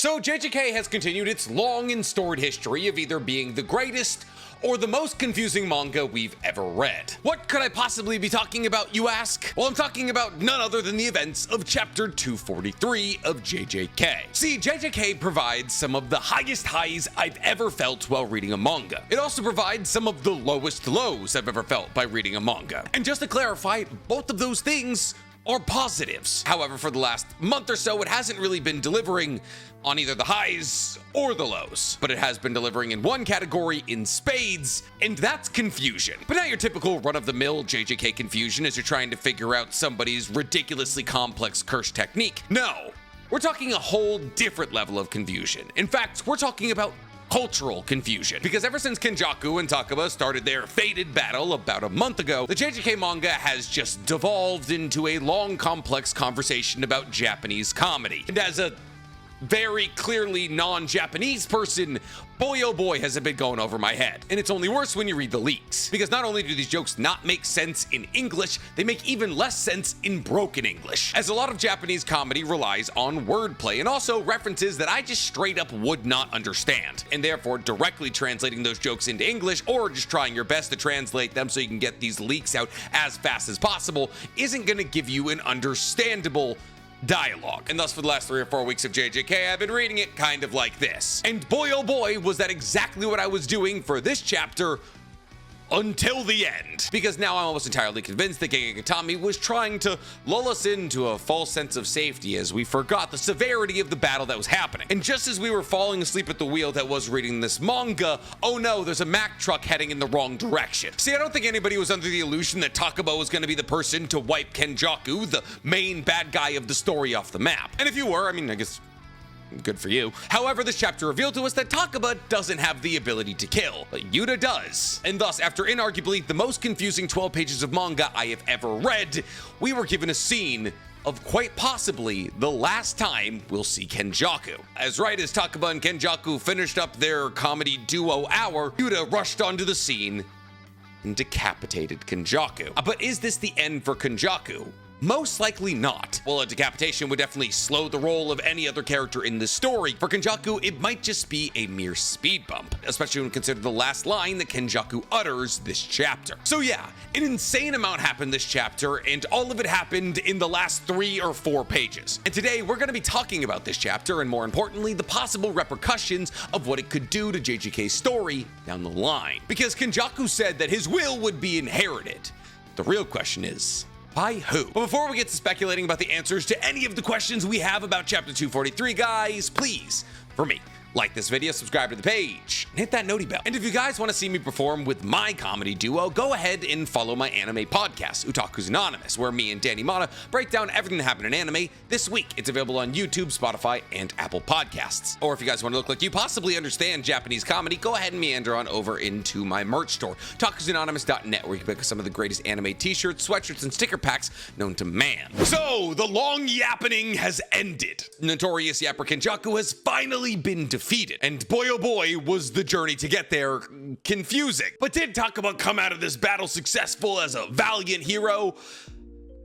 So JJK has continued its long and storied history of either being the greatest or the most confusing manga we've ever read. What could I possibly be talking about, you ask? Well, I'm talking about none other than the events of chapter 243 of JJK. See, JJK provides some of the highest highs I've ever felt while reading a manga. It also provides some of the lowest lows I've ever felt by reading a manga. And just to clarify, both of those things are positives. However, for the last month or so, it hasn't really been delivering on either the highs or the lows, but it has been delivering in one category in spades, and that's confusion. But not your typical run-of-the-mill JJK confusion as you're trying to figure out somebody's ridiculously complex curse technique. No, we're talking a whole different level of confusion. In fact, we're talking about cultural confusion. Because ever since Kinjaku and Takaba started their fated battle about a month ago, the JJK manga has just devolved into a long, complex conversation about Japanese comedy. And as a very clearly non-Japanese person, boy oh boy has it been going over my head. And it's only worse when you read the leaks. Because not only do these jokes not make sense in English, they make even less sense in broken English. As a lot of Japanese comedy relies on wordplay and also references that I just straight up would not understand. And therefore, directly translating those jokes into English or just trying your best to translate them so you can get these leaks out as fast as possible isn't gonna give you an understandable dialogue. And thus for the last 3 or 4 weeks of JJK, I've been reading it kind of like this. And boy oh boy, was that exactly what I was doing for this chapter until the end. Because now I'm almost entirely convinced that Gege was trying to lull us into a false sense of safety as we forgot the severity of the battle that was happening. And just as we were falling asleep at the wheel that was reading this manga, oh no, there's a Mack truck heading in the wrong direction. See, I don't think anybody was under the illusion that Takaba was going to be the person to wipe Kinjaku, the main bad guy of the story, off the map. And if you were, I mean, I guess good for you. However, this chapter revealed to us that Takaba doesn't have the ability to kill, but Yuta does. And thus, after inarguably the most confusing 12 pages of manga I have ever read, we were given a scene of quite possibly the last time we'll see Kinjaku. As right as Takaba and Kinjaku finished up their comedy duo hour, Yuta rushed onto the scene and decapitated Kinjaku. But is this the end for Kinjaku? Most likely not. Well, a decapitation would definitely slow the roll of any other character in the story. For Kinjaku, it might just be a mere speed bump, especially when considered the last line that Kinjaku utters this chapter. So yeah, an insane amount happened this chapter, and all of it happened in the last 3 or 4 pages. And today, we're going to be talking about this chapter, and more importantly, the possible repercussions of what it could do to JJK's story down the line. Because Kinjaku said that his will would be inherited. The real question is, by who? But before we get to speculating about the answers to any of the questions we have about chapter 243, guys, please, for me, like this video, subscribe to the page, and hit that noti bell. And if you guys want to see me perform with my comedy duo, go ahead and follow my anime podcast, Otaku's Anonymous, where me and Danny Mata break down everything that happened in anime this week. It's available on YouTube, Spotify, and Apple Podcasts. Or if you guys want to look like you possibly understand Japanese comedy, go ahead and meander on over into my merch store, otakusanonymous.net, where you can pick up some of the greatest anime t-shirts, sweatshirts, and sticker packs known to man. So, the long yappening has ended. Notorious yapper Kinjaku has finally been defeated. And boy oh boy, was the journey to get there confusing. But did Takaba come out of this battle successful as a valiant hero?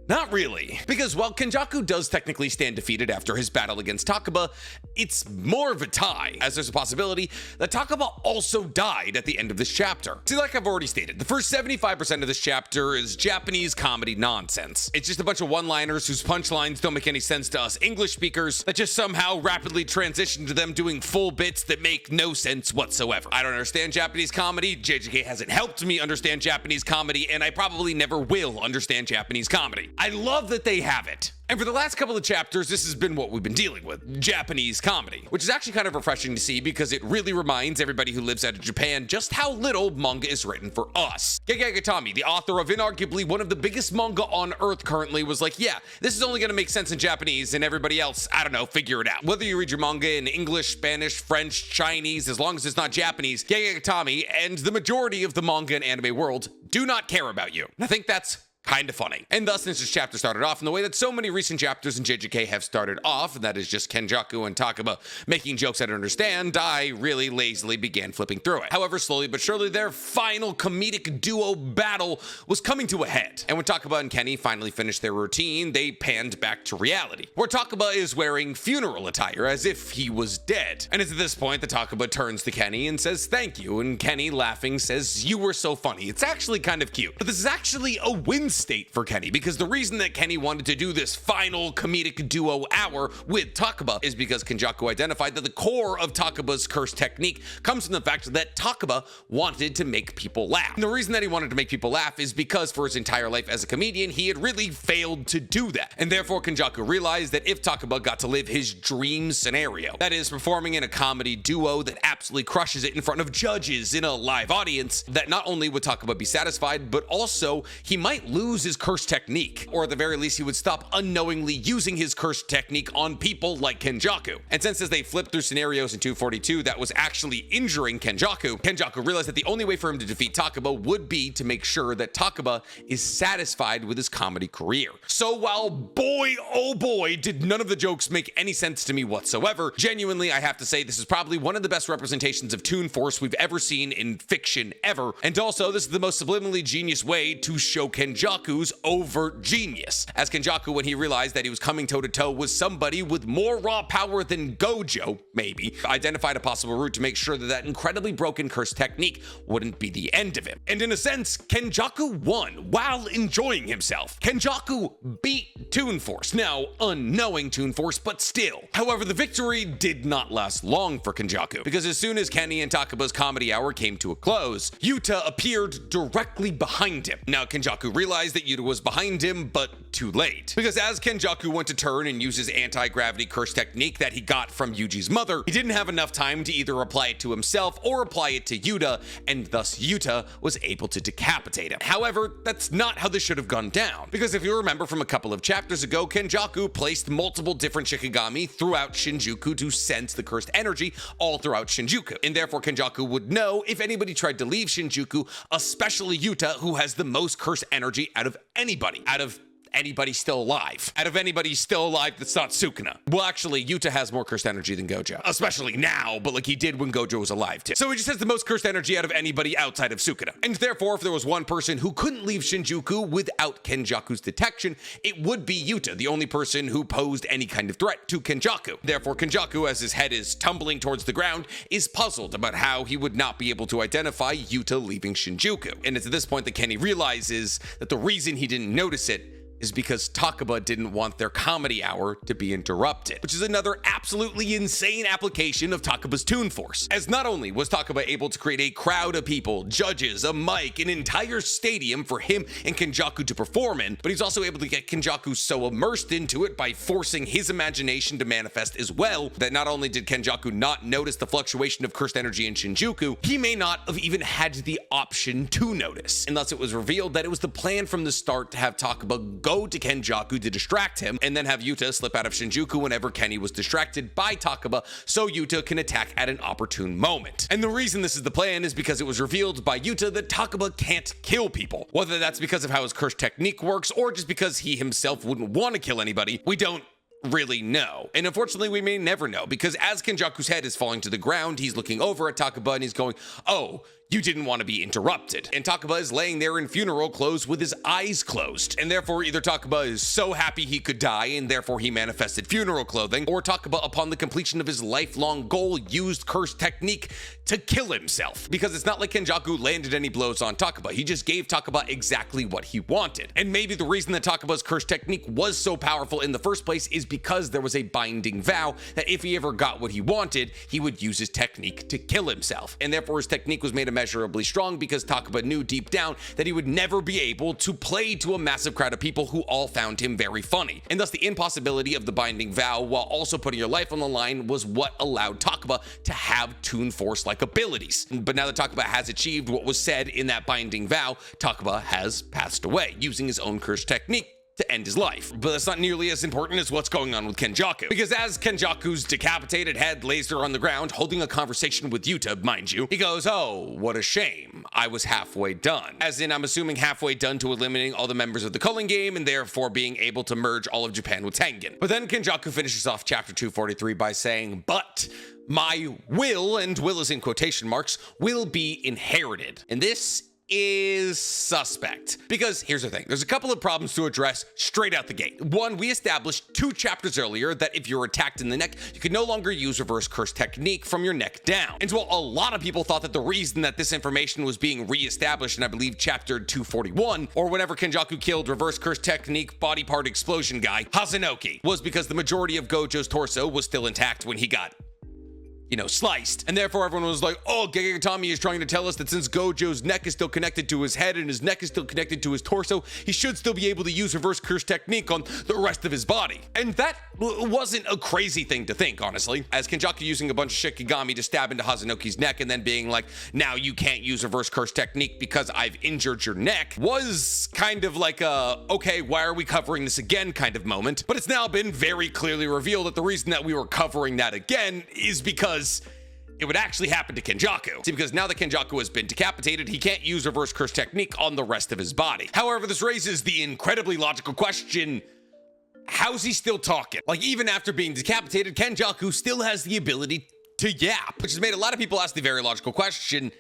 Not really, because while Kinjaku does technically stand defeated after his battle against Takaba, it's more of a tie, as there's a possibility that Takaba also died at the end of this chapter. See, like I've already stated, the first 75% of this chapter is Japanese comedy nonsense. It's just a bunch of one-liners whose punchlines don't make any sense to us English speakers that just somehow rapidly transition to them doing full bits that make no sense whatsoever. I don't understand Japanese comedy, JJK hasn't helped me understand Japanese comedy, and I probably never will understand Japanese comedy. I love that they have it. And for the last couple of chapters, this has been what we've been dealing with, Japanese comedy, which is actually kind of refreshing to see because it really reminds everybody who lives out of Japan just how little manga is written for us. Gege, the author of inarguably one of the biggest manga on earth currently, was like, yeah, this is only going to make sense in Japanese, and everybody else, I don't know, figure it out. Whether you read your manga in English, Spanish, French, Chinese, as long as it's not Japanese, Gege and the majority of the manga and anime world do not care about you. And I think that's kind of funny. And thus, since this chapter started off in the way that so many recent chapters in JJK have started off, and that is just Kinjaku and Takaba making jokes I don't understand, I really lazily began flipping through it. However, slowly but surely, their final comedic duo battle was coming to a head. And when Takaba and Kenny finally finished their routine, they panned back to reality, where Takaba is wearing funeral attire as if he was dead. And it's at this point that Takaba turns to Kenny and says thank you, and Kenny, laughing, says, "You were so funny." It's actually kind of cute. But this is actually a win state for Kenny, because the reason that Kenny wanted to do this final comedic duo hour with Takaba is because Kinjaku identified that the core of Takaba's curse technique comes from the fact that Takaba wanted to make people laugh. And the reason that he wanted to make people laugh is because for his entire life as a comedian, he had really failed to do that. And therefore, Kinjaku realized that if Takaba got to live his dream scenario, that is, performing in a comedy duo that absolutely crushes it in front of judges in a live audience, that not only would Takaba be satisfied, but also he might lose his curse technique, or at the very least he would stop unknowingly using his curse technique on people like Kinjaku. And since as they flipped through scenarios in 242 that was actually injuring Kinjaku realized that the only way for him to defeat Takaba would be to make sure that Takaba is satisfied with his comedy career. So while boy oh boy did none of the jokes make any sense to me whatsoever, genuinely I have to say this is probably one of the best representations of Toon Force we've ever seen in fiction ever, and also this is the most subliminally genius way to show Kinjaku's overt genius, as Kinjaku, when he realized that he was coming toe-to-toe with somebody with more raw power than Gojo, maybe, identified a possible route to make sure that that incredibly broken curse technique wouldn't be the end of him. And in a sense, Kinjaku won while enjoying himself. Kinjaku beat Toon Force, now unknowing Toon Force, but still. However, the victory did not last long for Kinjaku, because as soon as Kenny and Takaba's comedy hour came to a close, Yuta appeared directly behind him. Now, Kinjaku realized that Yuta was behind him, but too late. Because as Kinjaku went to turn and use his anti-gravity curse technique that he got from Yuji's mother, he didn't have enough time to either apply it to himself or apply it to Yuta, and thus Yuta was able to decapitate him. However, that's not how this should have gone down, because if you remember from a couple of chapters ago, Kinjaku placed multiple different Shikigami throughout Shinjuku to sense the cursed energy all throughout Shinjuku, and therefore Kinjaku would know if anybody tried to leave Shinjuku, especially Yuta, who has the most cursed energy out of anybody still alive. Out of anybody still alive that's not Sukuna. Well, actually, Yuta has more cursed energy than Gojo. Especially now, but like he did when Gojo was alive too. So he just has the most cursed energy out of anybody outside of Sukuna. And therefore, if there was one person who couldn't leave Shinjuku without Kinjaku's detection, it would be Yuta, the only person who posed any kind of threat to Kinjaku. Therefore, Kinjaku, as his head is tumbling towards the ground, is puzzled about how he would not be able to identify Yuta leaving Shinjuku. And it's at this point that Kenny realizes that the reason he didn't notice it is because Takaba didn't want their comedy hour to be interrupted, which is another absolutely insane application of Takaba's Toon Force, as not only was Takaba able to create a crowd of people, judges, a mic, an entire stadium for him and Kinjaku to perform in, but he's also able to get Kinjaku so immersed into it by forcing his imagination to manifest as well, that not only did Kinjaku not notice the fluctuation of cursed energy in Shinjuku, he may not have even had the option to notice, unless it was revealed that it was the plan from the start to have Takaba go to Kinjaku to distract him, and then have Yuta slip out of Shinjuku whenever Kenny was distracted by Takaba, so Yuta can attack at an opportune moment. And the reason this is the plan is because it was revealed by Yuta that Takaba can't kill people. Whether that's because of how his curse technique works, or just because he himself wouldn't want to kill anybody, we don't really know. And unfortunately, we may never know, because as Kinjaku's head is falling to the ground, he's looking over at Takaba and he's going, "Oh, you didn't want to be interrupted." And Takaba is laying there in funeral clothes with his eyes closed. And therefore, either Takaba is so happy he could die and therefore he manifested funeral clothing, or Takaba, upon the completion of his lifelong goal, used curse technique to kill himself. Because it's not like Kinjaku landed any blows on Takaba. He just gave Takaba exactly what he wanted. And maybe the reason that Takaba's curse technique was so powerful in the first place is because there was a binding vow that if he ever got what he wanted, he would use his technique to kill himself. And therefore his technique was made immeasurably strong because Takaba knew deep down that he would never be able to play to a massive crowd of people who all found him very funny. And thus the impossibility of the binding vow while also putting your life on the line was what allowed Takaba to have Toon Force-like abilities. But now that Takaba has achieved what was said in that binding vow, Takaba has passed away using his own curse technique to end his life. But that's not nearly as important as what's going on with Kinjaku. Because as Kinjaku's decapitated head lays there on the ground, holding a conversation with Yuta, mind you, he goes, "Oh, what a shame. I was halfway done." As in, I'm assuming halfway done to eliminating all the members of the culling game and therefore being able to merge all of Japan with Tengen. But then Kinjaku finishes off chapter 243 by saying, "But my will," and will is in quotation marks, "will be inherited." And this is suspect. Because here's the thing, there's a couple of problems to address straight out the gate. One, we established 2 chapters earlier that if you're attacked in the neck, you can no longer use reverse curse technique from your neck down. And while a lot of people thought that the reason that this information was being reestablished in, I believe, chapter 241, or whenever Kinjaku killed reverse curse technique body part explosion guy Hazenoki, was because the majority of Gojo's torso was still intact when he got sliced. And therefore everyone was like, oh, Gegatami is trying to tell us that since Gojo's neck is still connected to his head and his neck is still connected to his torso, he should still be able to use reverse curse technique on the rest of his body. And that wasn't a crazy thing to think, honestly, as Kinjaku using a bunch of Shikigami to stab into Hazenoki's neck and then being like, now you can't use reverse curse technique because I've injured your neck, was kind of like a, okay, why are we covering this again kind of moment. But it's now been very clearly revealed that the reason that we were covering that again is because it would actually happen to Kinjaku. See, because now that Kinjaku has been decapitated, he can't use reverse curse technique on the rest of his body. However, this raises the incredibly logical question, how's he still talking? Like, even after being decapitated, Kinjaku still has the ability to yap, which has made a lot of people ask the very logical question,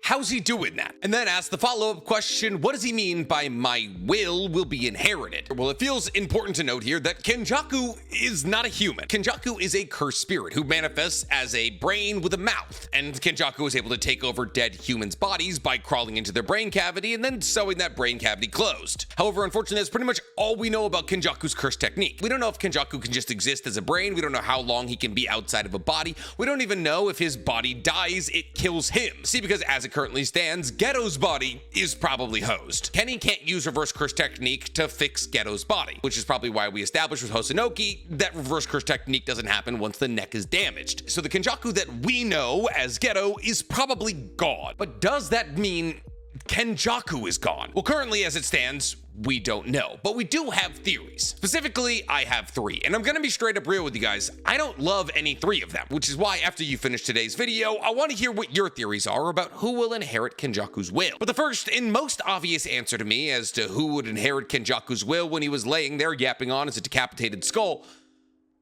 how's he doing that? And then ask the follow-up question, what does he mean by my will be inherited? Well, it feels important to note here that Kinjaku is not a human. Kinjaku is a cursed spirit who manifests as a brain with a mouth. And Kinjaku is able to take over dead humans' bodies by crawling into their brain cavity and then sewing that brain cavity closed. However, unfortunately, that's pretty much all we know about Kinjaku's curse technique. We don't know if Kinjaku can just exist as a brain. We don't know how long he can be outside of a body. We don't even know if his body dies, it kills him. See, because as it currently stands, Geto's body is probably hosed. Kenny can't use reverse curse technique to fix Geto's body, which is probably why we established with Hosanoki that reverse curse technique doesn't happen once the neck is damaged. So the Kinjaku that we know as Geto is probably gone. But does that mean Kinjaku is gone? Well, currently as it stands, we don't know, but we do have theories. Specifically, I have 3, and I'm gonna be straight up real with you guys. I don't love any 3 of them, which is why after you finish today's video, I want to hear what your theories are about who will inherit Kinjaku's will. But the first and most obvious answer to me as to who would inherit Kinjaku's will when he was laying there yapping on as a decapitated skull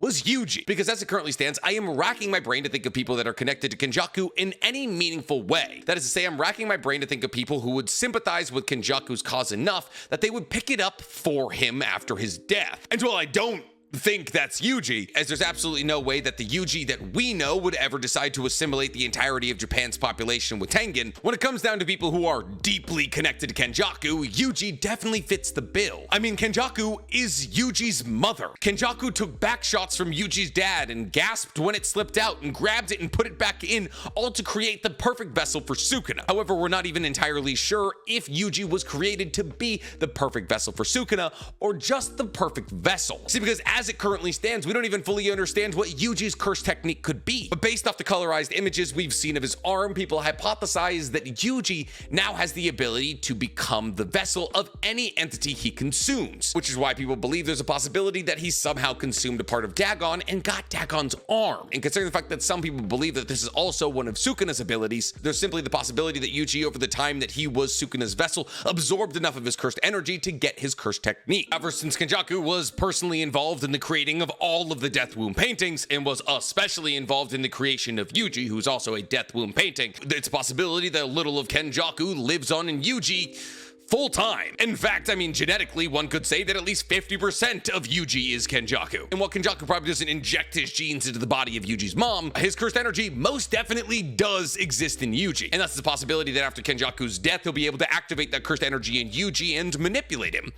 was Yuji, because as it currently stands, I am racking my brain to think of people that are connected to Kinjaku in any meaningful way. That is to say, I'm racking my brain to think of people who would sympathize with Kinjaku's cause enough that they would pick it up for him after his death. And while I don't think that's Yuji, as there's absolutely no way that the Yuji that we know would ever decide to assimilate the entirety of Japan's population with Tengen. When it comes down to people who are deeply connected to Kinjaku, Yuji definitely fits the bill. I mean, Kinjaku is Yuji's mother. Kinjaku took back shots from Yuji's dad and gasped when it slipped out and grabbed it and put it back in, all to create the perfect vessel for Sukuna. However, we're not even entirely sure if Yuji was created to be the perfect vessel for Sukuna or just the perfect vessel. See, because as it currently stands, we don't even fully understand what Yuji's curse technique could be. But based off the colorized images we've seen of his arm, people hypothesize that Yuji now has the ability to become the vessel of any entity he consumes, which is why people believe there's a possibility that he somehow consumed a part of Dagon and got Dagon's arm. And considering the fact that some people believe that this is also one of Sukuna's abilities, there's simply the possibility that Yuji, over the time that he was Sukuna's vessel, absorbed enough of his cursed energy to get his cursed technique. Ever since Kinjaku was personally involved in the creating of all of the Death Womb paintings and was especially involved in the creation of Yuji, who's also a Death Womb painting, it's a possibility that a little of Kinjaku lives on in Yuji full time. In fact, I mean, genetically, one could say that at least 50% of Yuji is Kinjaku. And while Kinjaku probably doesn't inject his genes into the body of Yuji's mom, his cursed energy most definitely does exist in Yuji. And that's the possibility that after Kinjaku's death, he'll be able to activate that cursed energy in Yuji and manipulate him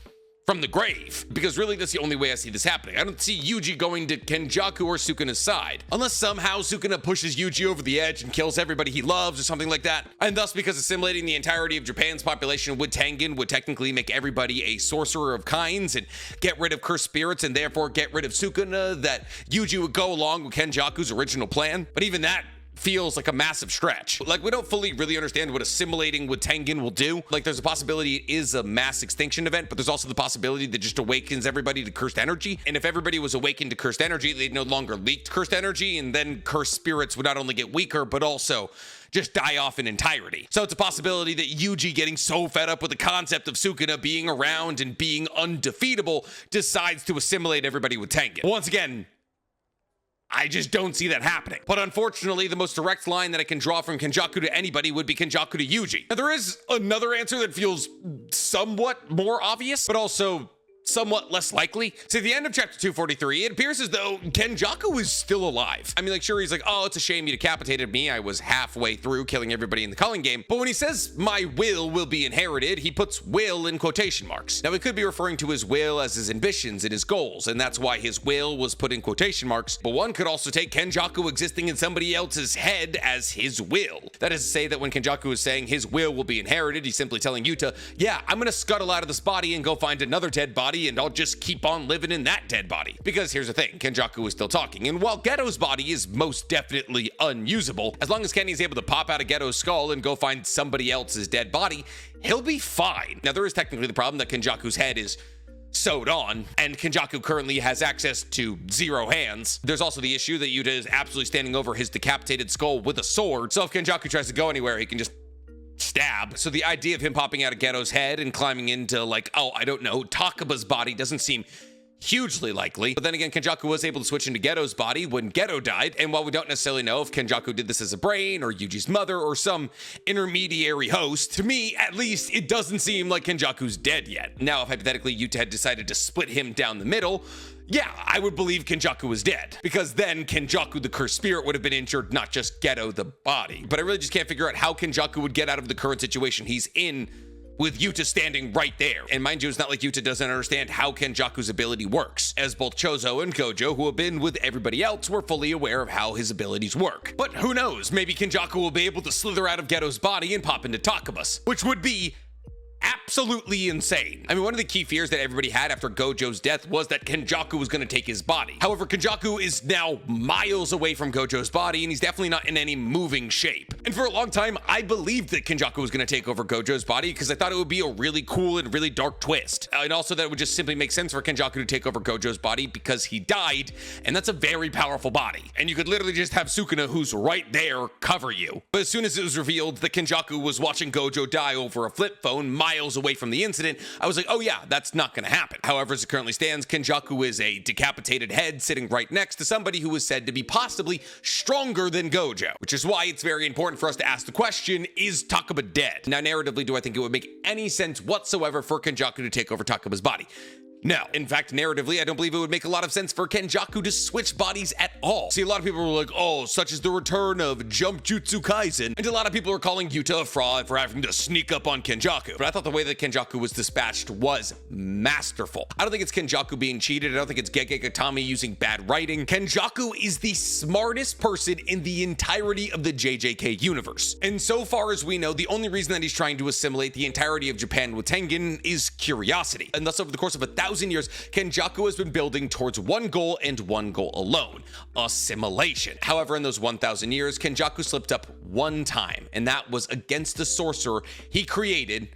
from the grave, because really that's the only way I see this happening. I don't see Yuji going to Kinjaku or Sukuna's side, unless somehow Sukuna pushes Yuji over the edge and kills everybody he loves or something like that. And thus, because assimilating the entirety of Japan's population with Tengen would technically make everybody a sorcerer of kinds and get rid of cursed spirits and therefore get rid of Sukuna, that Yuji would go along with Kinjaku's original plan. But even that feels like a massive stretch. Like, we don't fully really understand what assimilating with Tengen will do. Like, there's a possibility it is a mass extinction event, but there's also the possibility that just awakens everybody to cursed energy. And if everybody was awakened to cursed energy, they'd no longer leak cursed energy, and then cursed spirits would not only get weaker, but also just die off in entirety. So it's a possibility that Yuji, getting so fed up with the concept of Sukuna being around and being undefeatable, decides to assimilate everybody with Tengen. Once again, I just don't see that happening. But unfortunately, the most direct line that I can draw from Kinjaku to anybody would be Kinjaku to Yuji. Now, there is another answer that feels somewhat more obvious, but also somewhat less likely. So at the end of chapter 243, it appears as though Kinjaku is still alive. I mean, like, sure, he's like, oh, it's a shame you decapitated me. I was halfway through killing everybody in the culling game. But when he says my will be inherited, he puts will in quotation marks. Now, he could be referring to his will as his ambitions and his goals, and that's why his will was put in quotation marks. But one could also take Kinjaku existing in somebody else's head as his will. That is to say that when Kinjaku is saying his will be inherited, he's simply telling Yuta, yeah, I'm gonna scuttle out of this body and go find another dead body, and I'll just keep on living in that dead body. Because here's the thing, Kinjaku is still talking, and while Geto's body is most definitely unusable, as long as Kenny is able to pop out of Geto's skull and go find somebody else's dead body, he'll be fine. Now, there is technically the problem that Kinjaku's head is sewed on, and Kinjaku currently has access to 0 hands. There's also the issue that Yuta is absolutely standing over his decapitated skull with a sword, so if Kinjaku tries to go anywhere, he can just stab. So the idea of him popping out of Geto's head and climbing into, like, oh, I don't know, Takaba's body doesn't seem hugely likely. But then again, Kinjaku was able to switch into Geto's body when Geto died, and while we don't necessarily know if Kinjaku did this as a brain or Yuji's mother or some intermediary host, to me, at least, it doesn't seem like Kinjaku's dead yet. Now, if hypothetically Yuta had decided to split him down the middle, yeah, I would believe Kinjaku was dead, because then Kinjaku, the cursed spirit, would have been injured, not just Geto, the body. But I really just can't figure out how Kinjaku would get out of the current situation he's in with Yuta standing right there. And mind you, it's not like Yuta doesn't understand how Kinjaku's ability works, as both Chozo and Gojo, who have been with everybody else, were fully aware of how his abilities work. But who knows, maybe Kinjaku will be able to slither out of Geto's body and pop into Takaba's, which would be absolutely insane. I mean, one of the key fears that everybody had after Gojo's death was that Kinjaku was going to take his body. However, Kinjaku is now miles away from Gojo's body, and he's definitely not in any moving shape. And for a long time, I believed that Kinjaku was going to take over Gojo's body because I thought it would be a really cool and really dark twist. And also that it would just simply make sense for Kinjaku to take over Gojo's body because he died, and that's a very powerful body. And you could literally just have Sukuna, who's right there, cover you. But as soon as it was revealed that Kinjaku was watching Gojo die over a flip phone miles away from the incident, I was like, oh yeah, that's not going to happen. However, as it currently stands, Kinjaku is a decapitated head sitting right next to somebody who is said to be possibly stronger than Gojo, which is why it's very important for us to ask the question, is Takaba dead? Now, narratively, do I think it would make any sense whatsoever for Kinjaku to take over Takaba's body? No. In fact, narratively, I don't believe it would make a lot of sense for Kinjaku to switch bodies at all. See, a lot of people were like, oh, such is the return of Jujutsu Kaisen. And a lot of people are calling Yuta a fraud for having to sneak up on Kinjaku. But I thought the way that Kinjaku was dispatched was masterful. I don't think it's Kinjaku being cheated. I don't think it's Gege Gatami using bad writing. Kinjaku is the smartest person in the entirety of the JJK universe. And so far as we know, the only reason that he's trying to assimilate the entirety of Japan with Tengen is curiosity. And thus, over the course of 1,000 years, Kinjaku has been building towards one goal and one goal alone: assimilation. However, in those 1,000 years, Kinjaku slipped up one time, and that was against the sorcerer he created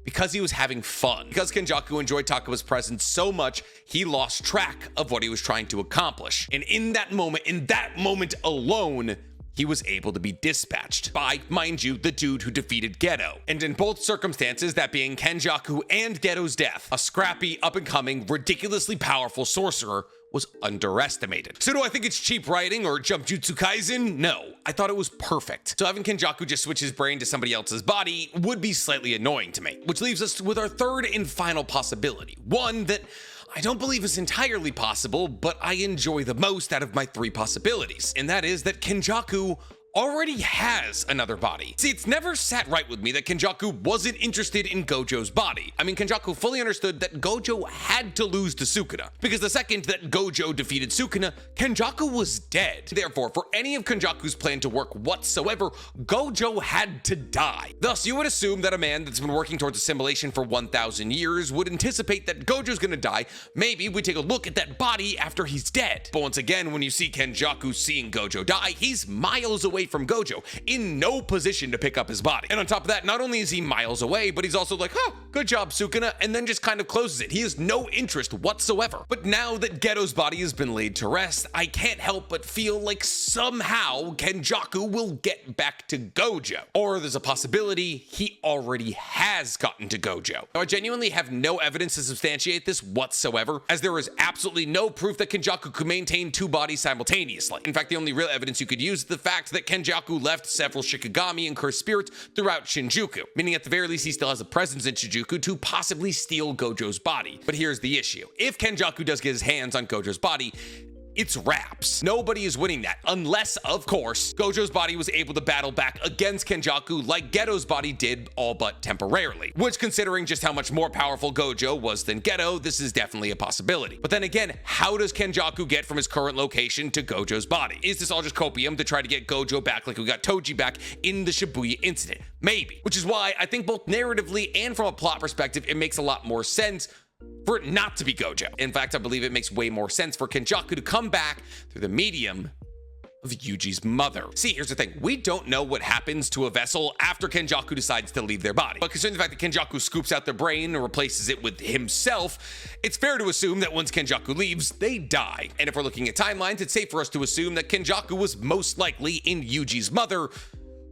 because he was having fun. Because Kinjaku enjoyed Takaba's presence so much, he lost track of what he was trying to accomplish. And in that moment alone, he was able to be dispatched by, mind you, the dude who defeated Geto. And in both circumstances, that being Kinjaku and Geto's death, a scrappy, up-and-coming, ridiculously powerful sorcerer was underestimated. So do I think it's cheap writing or Jujutsu Kaisen? No, I thought it was perfect. So having Kinjaku just switch his brain to somebody else's body would be slightly annoying to me, which leaves us with our third and final possibility. One that I don't believe is entirely possible, but I enjoy the most out of my 3 possibilities, and that is that Kinjaku already has another body. See, it's never sat right with me that Kinjaku wasn't interested in Gojo's body. I mean, Kinjaku fully understood that Gojo had to lose to Sukuna, because the second that Gojo defeated Sukuna, Kinjaku was dead. Therefore, for any of Kinjaku's plan to work whatsoever, Gojo had to die. Thus, you would assume that a man that's been working towards assimilation for 1,000 years would anticipate that Gojo's gonna die. Maybe we take a look at that body after he's dead. But once again, when you see Kinjaku seeing Gojo die, he's miles away away from Gojo, in no position to pick up his body. And on top of that, not only is he miles away, but he's also like, oh, good job, Sukuna, and then just kind of closes it. He has no interest whatsoever. But now that Geto's body has been laid to rest, I can't help but feel like somehow Kinjaku will get back to Gojo. Or there's a possibility he already has gotten to Gojo. Now, I genuinely have no evidence to substantiate this whatsoever, as there is absolutely no proof that Kinjaku could maintain two bodies simultaneously. In fact, the only real evidence you could use is the fact that Kinjaku left several Shikigami and cursed spirits throughout Shinjuku, meaning at the very least he still has a presence in Shinjuku to possibly steal Gojo's body. But here's the issue. If Kinjaku does get his hands on Gojo's body, it's wraps. Nobody is winning that, unless, of course, Gojo's body was able to battle back against Kinjaku like Geto's body did, all but temporarily. Which, considering just how much more powerful Gojo was than Geto, this is definitely a possibility. But then again, how does Kinjaku get from his current location to Gojo's body? Is this all just copium to try to get Gojo back like we got Toji back in the Shibuya incident? Maybe. Which is why I think both narratively and from a plot perspective, it makes a lot more sense for it not to be Gojo. In fact, I believe it makes way more sense for Kinjaku to come back through the medium of Yuji's mother. See, here's the thing. We don't know what happens to a vessel after Kinjaku decides to leave their body. But considering the fact that Kinjaku scoops out their brain and replaces it with himself, it's fair to assume that once Kinjaku leaves, they die. And if we're looking at timelines, it's safe for us to assume that Kinjaku was most likely in Yuji's mother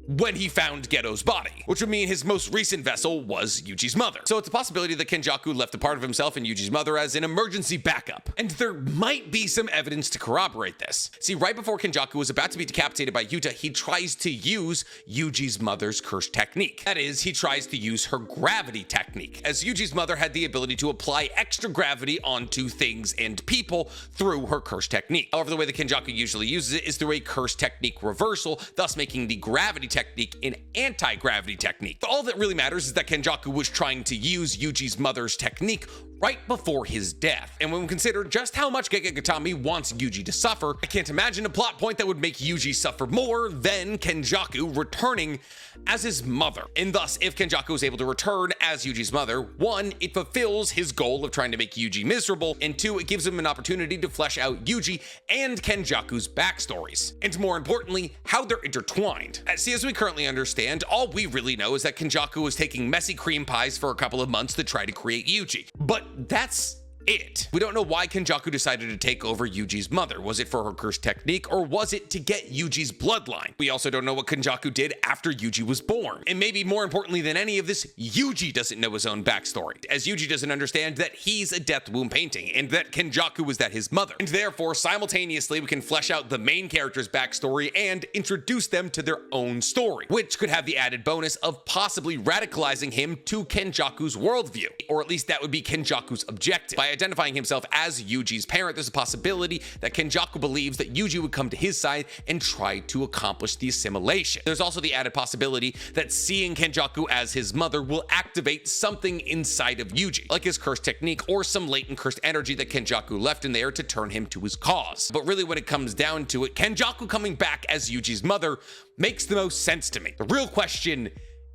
when he found Geto's body, which would mean his most recent vessel was Yuji's mother. So it's a possibility that Kinjaku left a part of himself in Yuji's mother as an emergency backup. And there might be some evidence to corroborate this. See, right before Kinjaku was about to be decapitated by Yuta, he tries to use Yuji's mother's curse technique. That is, he tries to use her gravity technique, as Yuji's mother had the ability to apply extra gravity onto things and people through her curse technique. However, the way that Kinjaku usually uses it is through a curse technique reversal, thus making the gravity technique an anti-gravity technique. All that really matters is that Kinjaku was trying to use Yuji's mother's technique right before his death. And when we consider just how much Gatami wants Yuji to suffer, I can't imagine a plot point that would make Yuji suffer more than Kinjaku returning as his mother. And thus, if Kinjaku is able to return as Yuji's mother, one, it fulfills his goal of trying to make Yuji miserable, and two, it gives him an opportunity to flesh out Yuji and Kinjaku's backstories. And more importantly, how they're intertwined. See, as we currently understand, all we really know is that Kinjaku was taking messy cream pies for a couple of months to try to create Yuji. But that's it. We don't know why Kinjaku decided to take over Yuji's mother. Was it for her curse technique, or was it to get Yuji's bloodline? We also don't know what Kinjaku did after Yuji was born. And maybe more importantly than any of this, Yuji doesn't know his own backstory, as Yuji doesn't understand that he's a death womb painting, and that Kinjaku was that his mother. And therefore, simultaneously, we can flesh out the main character's backstory and introduce them to their own story, which could have the added bonus of possibly radicalizing him to Kinjaku's worldview, or at least that would be Kinjaku's objective. By identifying himself as Yuji's parent, there's a possibility that Kinjaku believes that Yuji would come to his side and try to accomplish the assimilation. There's also the added possibility that seeing Kinjaku as his mother will activate something inside of Yuji, like his curse technique or some latent cursed energy that Kinjaku left in there to turn him to his cause. But really, when it comes down to it, Kinjaku coming back as Yuji's mother makes the most sense to me. The real question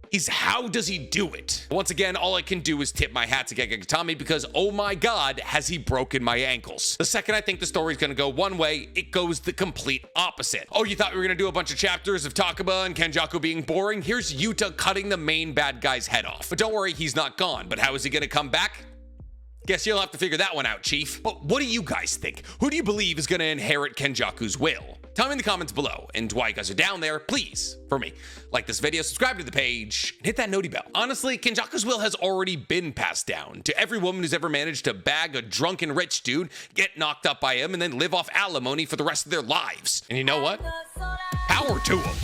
is, how does he do it? Once again, all I can do is tip my hat to Gatami, because oh my god, has he broken my ankles. The second I think the story's gonna go one way, it goes the complete opposite. Oh, you thought we were gonna do a bunch of chapters of Takaba and Kinjaku being boring? Here's Yuta cutting the main bad guy's head off. But don't worry, he's not gone. But how is he gonna come back? Guess you'll have to figure that one out, Chief. But what do you guys think? Who do you believe is gonna inherit Kinjaku's will? Tell me in the comments below, and while you guys are down there, please, for me, like this video, subscribe to the page, and hit that noti bell. Honestly, Kinjaku's will has already been passed down to every woman who's ever managed to bag a drunken rich dude, get knocked up by him, and then live off alimony for the rest of their lives. And you know what? Power to them.